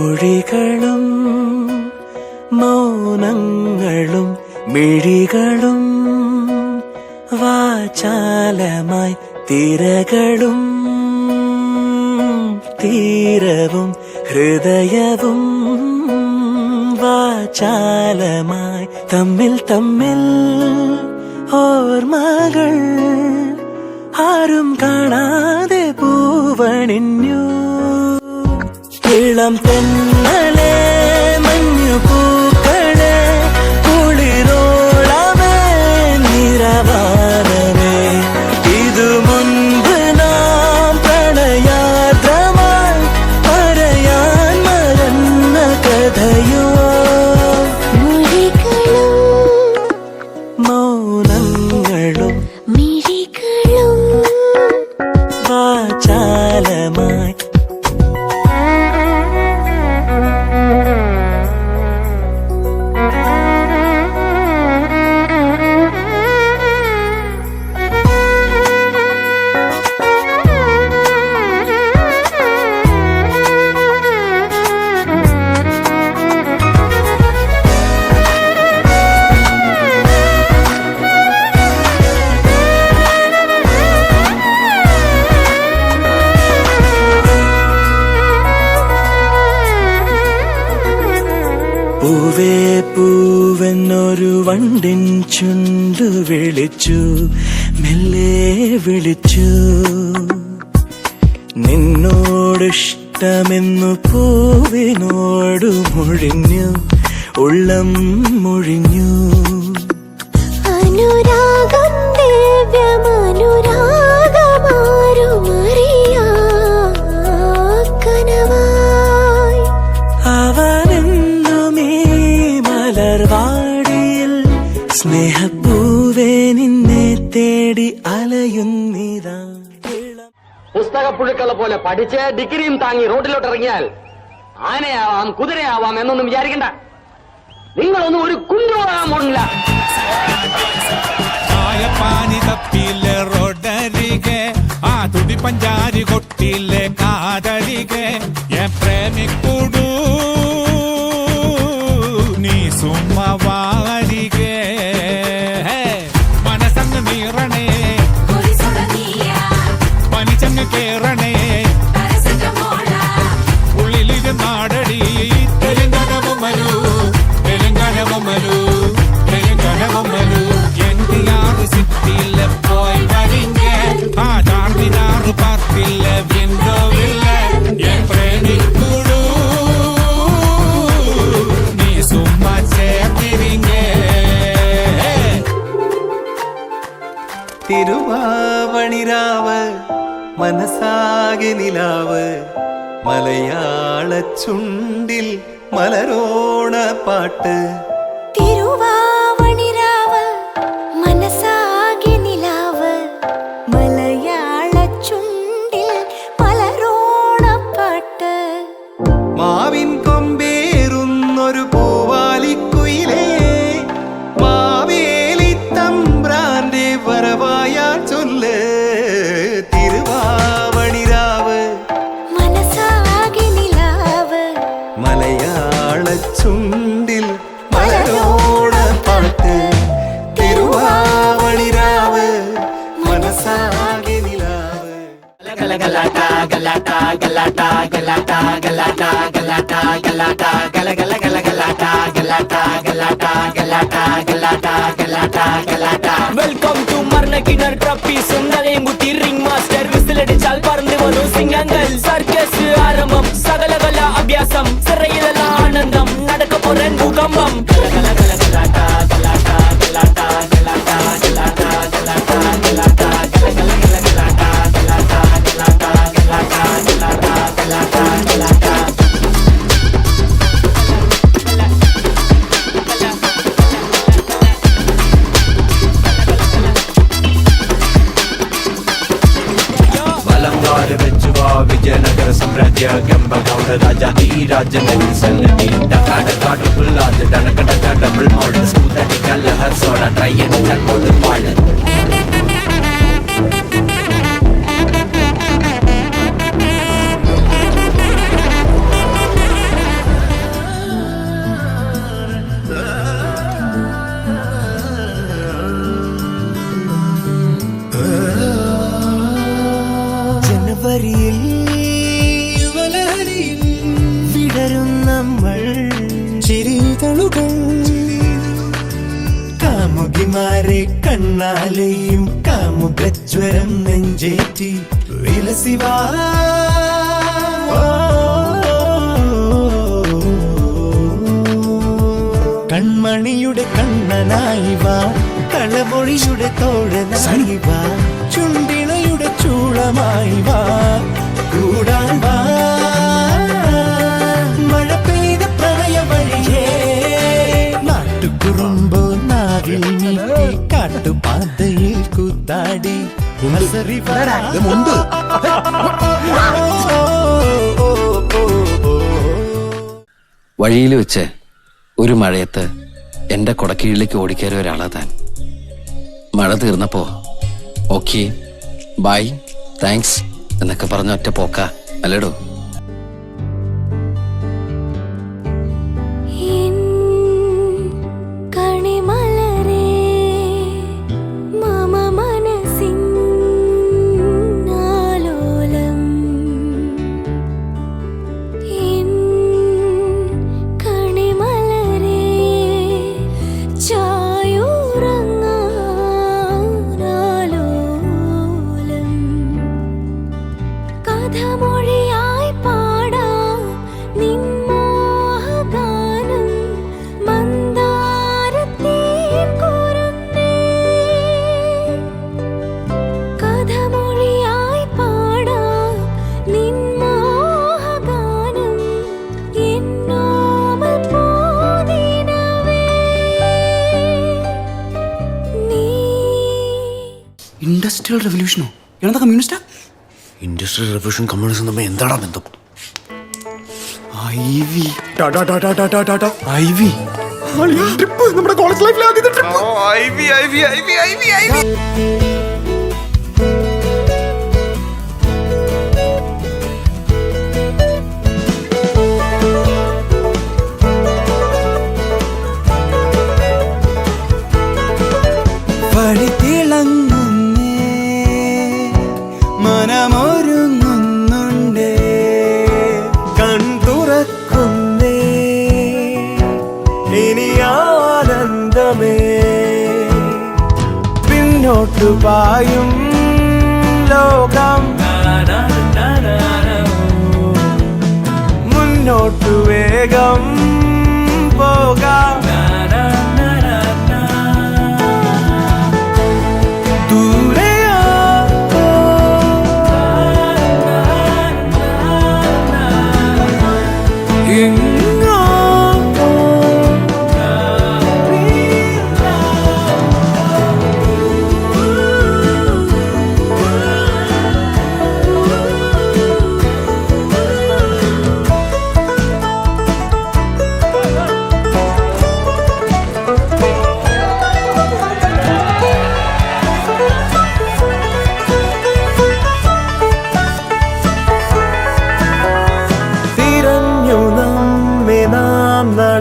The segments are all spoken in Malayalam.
മൊഴികളും മൗനങ്ങളും മിഴികളും വാചാലമായി തിരകളും തീരവും ഹൃദയവും വാചാലമായി തമ്മിൽ തമ്മിൽ ഓർമ്മകൾ ആരും കാണാതെ പൂവണിഞ്ഞു. ഇളം തെന്നലെ മഞ്ഞു പൂക്കളെ കുളിരോളമേ നിറവാനമേ ഇതു മുൻപ് നാം പ്രണയാദ്രമായി പറയാൻ മറന്ന കഥയോ. മൗനങ്ങളും മിഴികളും വാചാലമായി പൂവേ പൂവെന്നൊരു വണ്ടിൻ ചുണ്ടു വിളിച്ചു, മെല്ലെ വിളിച്ചു. നിന്നോടിഷ്ടമെന്നു പൂവിനോടു മൊഴിഞ്ഞു, ഉള്ളം മൊഴിഞ്ഞു. അനുരാഗം ദിവ്യമനുരാഗമാരുമറിയാ കനവായി അവനെന്നുമീ മലർവാടിയിൽ സ്നേഹപ്പൂവേ നിന്നെ തേടി അലയുന്നിതാ. പുസ്തകപ്പുഴുക്കളെ പോലെ പഠിച്ച് ഡിഗ്രിയും താങ്ങി റോഡിലോട്ട് ഇറങ്ങിയാൽ ആനയാവാം കുതിരയാവാം എന്നൊന്നും വിചാരിക്കണ്ട. നിങ്ങളൊന്നും ഒരു കുഞ്ഞോടാൻ പോണില്ല. പാനി തപ്പിലെ റോഡരികെ ആ തുടി പഞ്ചാരി കൊട്ടിലെ കാതരികെ പ്രേമിക്കൂടൂ നീ സുമ്മവാരികെ മനസ്സങ്ങ് നീറണേ പനിച്ചങ്ങ് കേറണേ ഉള്ളിലിരുന്നാടടി തെലുങ്കനവമരു തെലുങ്കനവമരു തെലുങ്കനവമരു എന്തിയാറ് സിറ്റിയില്ല പോയി വരിങ്ങ ആ ചാർമിനാറ് പാർട്ടില്ല വിൻഡോവില്ല എൻ പ്രേമിക്കൂടൂ നീ സുമ്മ ചേർത്തിരിങ്ങ. തിരുവാവണിരാവ് മനസ്സാകെ നിലാവ് മലയാള ചുണ്ടിൽ മലരോണ പാട്ട്. തിരുവാവണിരാവ് മനസ്സാകെ നിലാവ് മലയാള ചുണ്ടിൽ മലരോണപ്പാട്ട്. മാവിൻ കൊമ്പേറുന്നൊരു പൂവാലിക്കുയിലേ മാവേലി തമ്പ്രാന്റെ വരവായാ ചൊല്ല്. തിരുവാവണിരാവ് മനസ്സാകെ നിലാവ് മലയാള ചുണ്ടിൽ മലരോണ പാട്ട്. തിരുവാവണിരാവ് മനസ്സാകെ നിലാവ്. വെൽക്കം ടു മർണക്കിണർ ട്രപ്പീസും നലയും കുത്തി റിംഗ് മാസ്റ്റർ വിസിലടിച്ചാൽ പറന്നു വന്നു സിംഗങ്ങൾ. സർക്കസ് ആരംഭം സകലകല അഭ്യാസം സിറയിലല്ല ആനന്ദം നടക്ക പോരാൻ ഭൂകമ്പം. ವಿಜಯನಗರ ಸಾಮ್ರಾಜ್ಯ ಕೆಂಪಗೌಡ ರಾಜ ಈ ರಾಜ್ಯ ಸಲ್ಲದಿ ಡಕಾಡ ಕಾಡು ಫುಲ್ಲಾದ ಡನಕ ಡಕ ಡಬಲ್ ಮಾಲ್ಡ್ ಸ್ಕೂತಡಿ ಕಲ್ಲ ಹರ್ಸೋಡ ಟ್ರೈ ಅಂತ ಚಲ್ಬೋದು ಮಾಡ. കൗമാരെ കണ്ണാലെയും കാമുകജ്വരം നെഞ്ചേറ്റി വിലസിവാ കൺമണിയുടെ കണ്ണനായി വാ കളമൊഴിയുടെ തോഴനായി വാ ചുണ്ടിണയുടെ ചൂളമായി വാ കൂടാൻ വാ മഴ പെയ്ത പ്രളയ വഴിയേ നാട്ടുകുറുമ്പോ നാവിൽ നീട്ടി കാട്ടുപാതയിൽ കൂത്താടി മുമ്പ് വഴിയിൽ വെച്ച് ഒരു മഴയത്ത് എന്റെ കൊടക്കീഴിലേക്ക് ഓടിക്കയറിയ ഒരാളാ താൻ. മഴ തീർന്നപ്പോ ഓക്കെ ബൈ താങ്ക്സ് എന്നൊക്കെ പറഞ്ഞ ഒറ്റ പോക്ക അല്ലേടോ? ഇൻഡസ്ട്രിയൽ റെവല്യൂഷനോ? എന്താ കമ്മ്യൂണിസ്റ്റാ? ഇൻഡസ്ട്രിയൽ റെവല്യൂഷൻ കമ്മ്യൂണിസം തമ്മിൽ എന്താണ് ബന്ധം? നമ്മുടെ കോളേജ് ലൈഫിലെ ആദ്യത്തെ ട്രിപ്പ്. പടിതിളങ്ങുന്നേ മനമൊരുങ്ങുന്നുണ്ടേ കൺതുറക്കുന്നേ ഇനി ആനന്ദമേ പിന്നോട്ടു പായും ലോകം മുന്നോട്ടു വേഗം പോകാം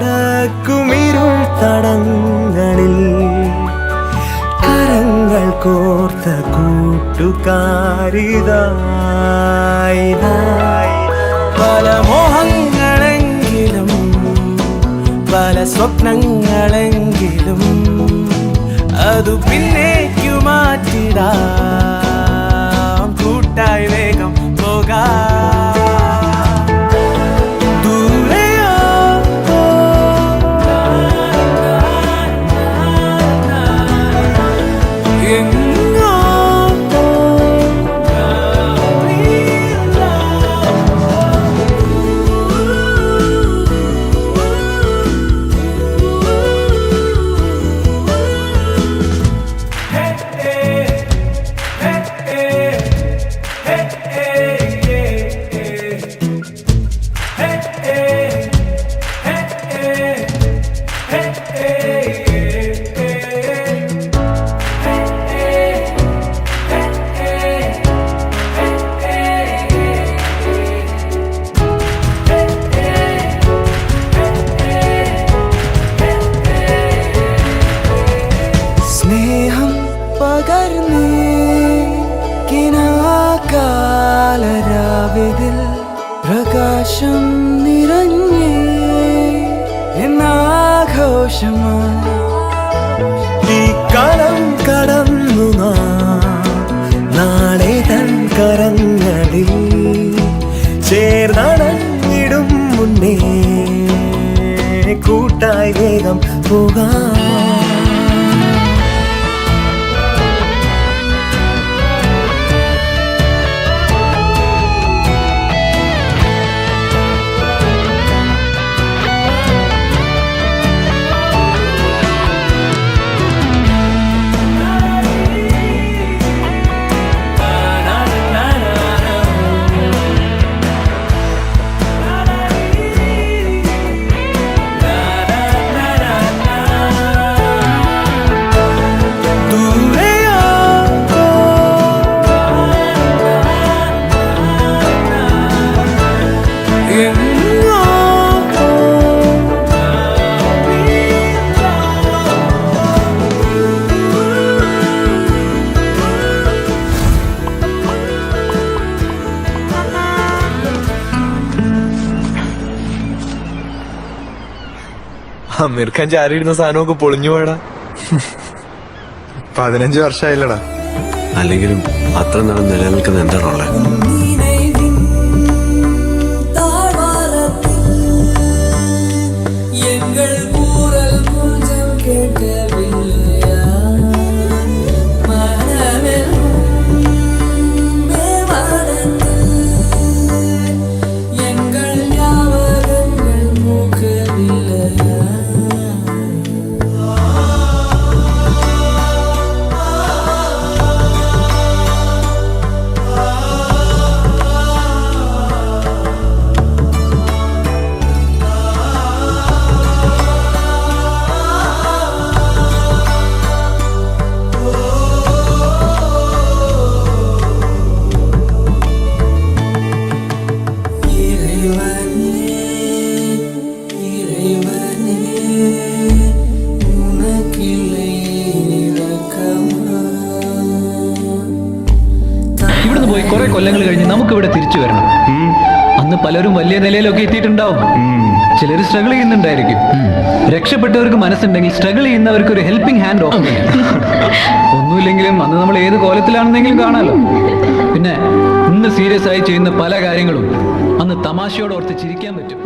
നടക്കുമിരുൾ തടങ്ങളിൽ കരങ്ങൾ കോർത്ത കൂട്ടുകാരിതായി പല മോഹങ്ങളെങ്കിലും പല സ്വപ്നങ്ങളെങ്കിലും അതു പിന്നേക്കു മാറ്റിടാം കൂട്ടായി വേഗം പോകാം പ്രകാശം നിറഞ്ഞേ എന്നാഘോഷമായി കാലം കടന്നു നാളെ തൻ കരങ്ങളിൽ ചേർന്നടങ്ങിടും മുന്നേ കൂട്ടായി വേഗം പോകാം. അമീർ ഖാൻ ചാരിയിരുന്ന സാധനമൊക്കെ പൊളിഞ്ഞു പോയടാ. 15 വർഷമായില്ലടാ. അല്ലെങ്കിലും അത്ര നേരം നിലനിൽക്കുന്ന എന്താണുള്ളത്? ഇവിടുന്ന് പോയി കുറെ കൊല്ലങ്ങൾ കഴിഞ്ഞ് നമുക്ക് ഇവിടെ തിരിച്ചു വരണം. അന്ന് പലരും വലിയ നിലയിലൊക്കെ എത്തിയിട്ടുണ്ടാവും. ചിലർ സ്ട്രഗിൾ ചെയ്യുന്നുണ്ടായിരിക്കും. രക്ഷപ്പെട്ടവർക്ക് മനസ്സുണ്ടെങ്കിൽ സ്ട്രഗിൾ ചെയ്യുന്നവർക്ക് ഒരു ഹെൽപ്പിംഗ് ഹാൻഡ് ഓഫ് ചെയ്യാം. ഒന്നുമില്ലെങ്കിലും അന്ന് നമ്മൾ ഏത് കോലത്തിലാണെന്നെങ്കിലും കാണാലോ. പിന്നെ ഇന്ന് സീരിയസ് ആയി ചെയ്യുന്ന പല കാര്യങ്ങളും അന്ന് തമാശയോട് ഓർത്ത് ചിരിക്കാൻ പറ്റും.